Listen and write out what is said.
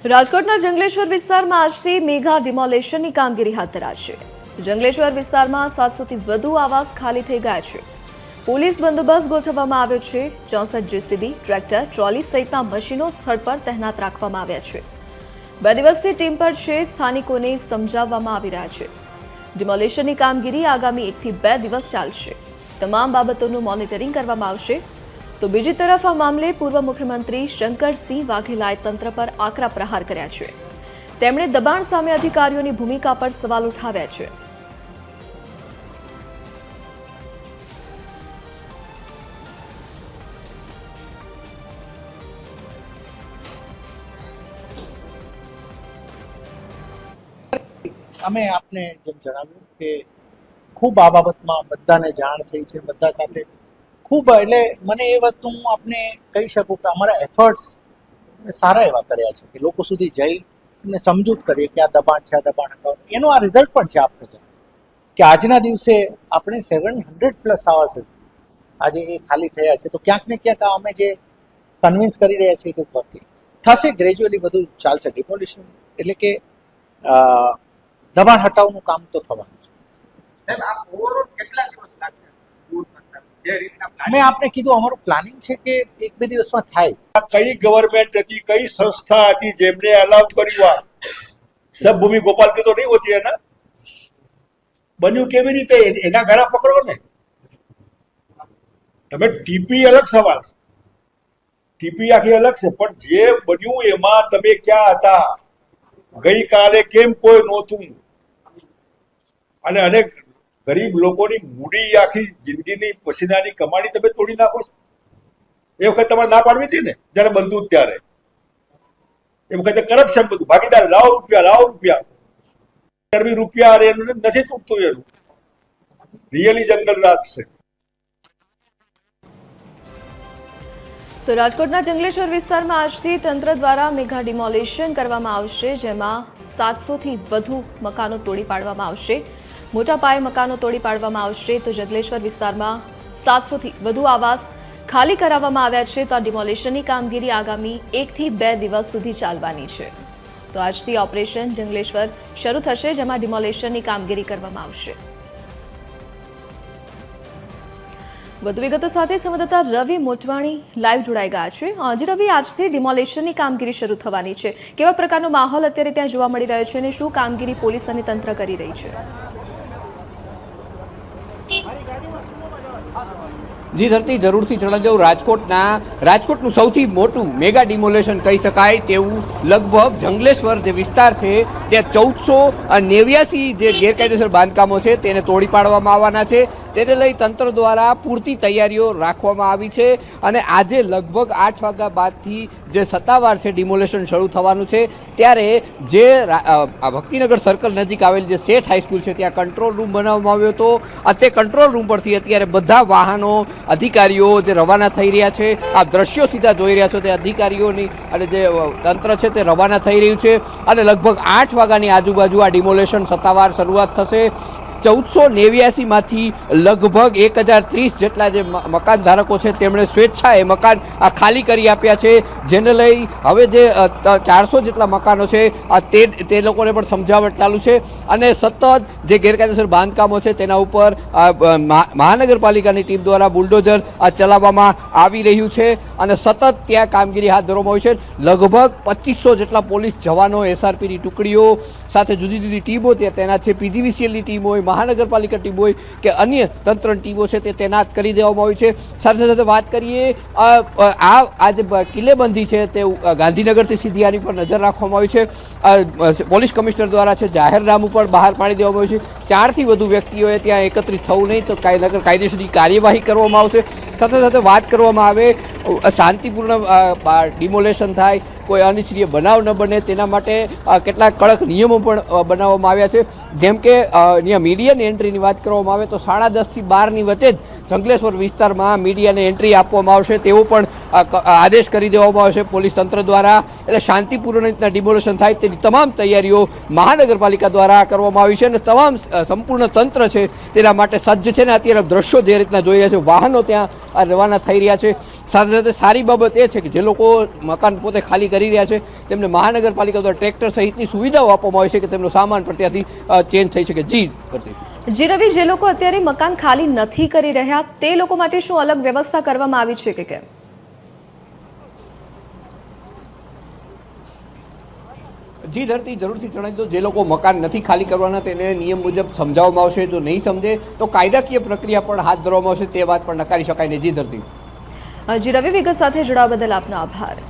રાજકોટના જંગલેશ્વર વિસ્તારમાં આજથી મેગા ડિમોલેશનની કામગીરી હાથ ધરાશે। જંગલેશ્વર વિસ્તારમાં 700થી વધુ આવાસ ખાલી થઈ ગયા છે। પોલીસ બંદોબસ્ત ગોઠવવામાં આવ્યો છે। 64 જેસીબી, ટ્રેક્ટર, ટ્રોલી સહિતના મશીનો સ્થળ પર તહેનાત રાખવામાં આવ્યા છે। 2 દિવસથી ટીમ પર છે। સ્થાનિકોને સમજાવવામાં આવી રહ્યા છે। ડિમોલેશનની કામગીરી આગામી 1 થી 2 દિવસ ચાલશે। તમામ બાબતોનું મોનિટરિંગ કરવામાં આવશે। તો બીજી તરફ આ મામલે પૂર્વ મુખ્યમંત્રી શંકરસિંહ વાઘેલાએ તંત્ર પર આકરા પ્રહાર કર્યા છે। તેમણે દબાણ સામે અધિકારીઓની ભૂમિકા પર સવાલ ઉઠાવ્યા છે। અમે આપને જેમ જણાવ્યું કે ખૂબ આ બાબતમાં બધાને જાણ થઈ છે, બધા સાથે ખૂબ એટલે મને એ વસ્તુ હું આપને કહી શકું કે અમારા એફર્ટ્સ સારા એવા કર્યા છે કે લોકો સુધી જઈને સમજૂત કરીએ કે આ દબાણ છે, આ દબાણ હટાવો। એનું આ રિઝલ્ટ પણ છે। આપણે જાણ કે આજના દિવસે આપણે 700+ આવાસ આજે એ ખાલી થયા છે। તો ક્યાંક ને ક્યાંક અમે જે કન્વિન્સ કરી રહ્યા છીએ કે થશે, ગ્રેજ્યુઅલી બધું ચાલશે। ડિમોલિશન એટલે કે દબાણ હટાવવાનું કામ તો થવાનું છે। મેં આપને કીધું અમારું પ્લાનિંગ છે કે 1-2 દિવસમાં થાય। કઈ ગવર્મેન્ટ હતી, કઈ સંસ્થા હતી જેમને અલાઉ કર્યું? સબ ભૂમિ ગોપાલ की तो नहीं होती है ना। બન્યું કેવી રીતે? એના ઘરા પકડો ને તમે। ટીપી અલગ સવાલ છે, ટીપી આખી અલગ છે, પણ જે બન્યું એમાં તમે ક્યાં હતા? ગઈકાલે કેમ કોઈ નહોતું? અને અનેક ગરીબ લોકોની મૂડી આખી જિંદગીની પસીનાની કમાણી તમે તોડી નાખો છો। એ વખત તમારે ના પાડવી હતી ને જયારે બનતું ત્યારે। એ વખતે કરપ્શન બધું ભાગીદાર, લાવો રૂપિયા રૂપિયા એનું નથી તૂટતું। એનું રિયલી જંગલ રાજ છે। તો રાજકોટના જંગલેશ્વર વિસ્તારમાં આજથી તંત્ર દ્વારા મેગા ડિમોલેશન કરવામાં આવશે, જેમાં 700થી વધુ મકાનો તોડી પાડવામાં આવશે। મોટા પાયે મકાનો તોડી પાડવામાં આવશે। તો જંગલેશ્વર વિસ્તારમાં 700થી વધુ આવાસ ખાલી કરાવવામાં આવ્યા છે। તો આ ડિમોલેશનની કામગીરી આગામી 1 થી 2 દિવસ સુધી ચાલવાની છે। તો આજથી ઓપરેશન જંગલેશ્વર શરૂ થશે, જેમાં ડિમોલેશનની કામગીરી કરવામાં આવશે। વધુ વિગતો સાથે સંવાદદાતા રવિ મોટવાણી લાઈવ જોડાઈ ગયા છે। જી રવિ, આજથી ડિમોલેશનની કામગીરી શરૂ થવાની છે। કેવા પ્રકારનો માહોલ અત્યારે ત્યાં જોવા મળી રહ્યો છે અને શું કામગીરી પોલીસ અને તંત્ર કરી રહી છે? જી ધરતી, જરૂરથી જણાવજો। રાજકોટનું સૌથી મોટું મેગા ડિમોલેશન કહી શકાય તેવું લગભગ જંગલેશ્વર જે વિસ્તાર છે ત્યાં 1489 જે ગેરકાયદેસર બાંધકામો છે તેને તોડી પાડવામાં આવવાના છે। તેને લઈ તંત્ર દ્વારા પૂરતી તૈયારીઓ રાખવામાં આવી છે અને આજે લગભગ 8 વાગ્યા બાદથી જે સત્તાવાર છે ડિમોલેશન શરૂ થવાનું છે। ત્યારે જે ભક્તિનગર સર્કલ નજીક આવેલી જે શેઠ હાઈસ્કૂલ છે ત્યાં કંટ્રોલ રૂમ બનાવવામાં આવ્યો હતો। તે કંટ્રોલ રૂમ પરથી અત્યારે બધા વાહનો, અધિકારીઓ જે રવાના થઈ રહ્યા છે, આ દ્રશ્યો સીધા જોઈ રહ્યા છો, તે અધિકારીઓની અને જે તંત્ર છે તે રવાના થઈ રહ્યું છે અને લગભગ 8 વાગ્યાની આજુબાજુ આ ડિમોલેશન સત્તાવાર શરૂઆત થશે। 1489માંથી લગભગ 1030 જેટલા જે મકાન ધારકો છે તેમણે સ્વેચ્છાએ મકાન ખાલી કરી આપ્યા છે, જેને લઈ હવે જે 400 જેટલા મકાનો છે તે લોકોને પણ સમજાવટ ચાલુ છે અને સતત જે ગેરકાયદેસર બાંધકામો છે તેના ઉપર મહાનગરપાલિકાની ટીમ દ્વારા બુલડોઝર ચલાવવામાં આવી રહ્યું છે અને સતત ત્યાં કામગીરી હાથ ધરવામાં આવી છે। લગભગ 2500 જેટલા પોલીસ જવાનો, એસઆરપીની ટુકડીઓ સાથે જુદી જુદી ટીમો ત્યાં તૈનાત છે। પીજીવીસીએલની ટીમ હોય, મહાનગરપાલિકા ટીમ હોય કે અન્ય તંત્રની ટીમો છે તે તૈનાત કરી દેવામાં આવી છે। સાથે સાથે વાત કરીએ આ જે કિલ્લેબંધી છે તે ગાંધીનગરથી સીધી આની પર નજર રાખવામાં આવી છે। પોલીસ કમિશનર દ્વારા છે જાહેરનામું પણ બહાર પાડી દેવામાં આવ્યું છે। 4 થી વધુ વ્યક્તિઓએ ત્યાં એકત્રિત થવું નહીં, તો કાયદેસરની કાર્યવાહી કરવામાં આવશે। સાથે સાથે વાત કરવામાં આવે શાંતિપૂર્ણ ડિમોલેશન થાય, કોઈ અનિચ્છનીય બનાવ ન બને તેના માટે કેટલાક કડક નિયમો પણ બનાવવામાં આવ્યા છે। જેમ કે અહીંયા મીડિયાની એન્ટ્રીની વાત કરવામાં આવે તો 10:30 થી 12ની વચ્ચે જ જંગલેશ્વર વિસ્તારમાં મીડિયાને એન્ટ્રી આપવામાં આવશે તેવો પણ આદેશ કરી દેવામાં આવશે પોલીસ તંત્ર દ્વારા. એટલે શાંતિપૂર્ણ રીતના ડિમોલેશન થાય તેની તમામ તૈયારીઓ મહાનગરપાલિકા દ્વારા કરવામાં આવી છે અને તમામ સંપૂર્ણ તંત્ર છે તેના માટે સજ્જ છે. ને અત્યારે દ્રશ્યો જે રીતના જોઈ રહ્યા છે, વાહનો ત્યાં રવાના થઈ રહ્યા છે. સાથે સાથે સારી બાબત એ છે કે જે લોકો મકાન પોતે ખાલી કરી રહ્યા છે તેમને મહાનગરપાલિકા દ્વારા ટ્રેક્ટર સહિતની સુવિધાઓ આપવામાં આવી છે કે તેમનો સામાન પણ ત્યાંથી ચેન્જ થઈ શકે. જી રવિ, જે લોકો અત્યારે મકાન ખાલી નથી કરી રહ્યા તે લોકો માટે શું અલગ વ્યવસ્થા કરવામાં આવી છે કે કેમ? જી ધરતી, જરૂરથી જણાવી દો, જે લોકો મકાન નથી ખાલી કરવાના તેને નિયમ મુજબ સમજાવવામાં આવશે. જો નહીં સમજે તો કાયદાકીય પ્રક્રિયા પણ હાથ ધરવામાં આવશે. તે વાત પણ નકારી શકાય નહીં. જી ધરતી. જી રવિ, વિગત સાથે જોડાવા બદલ આપનો આભાર.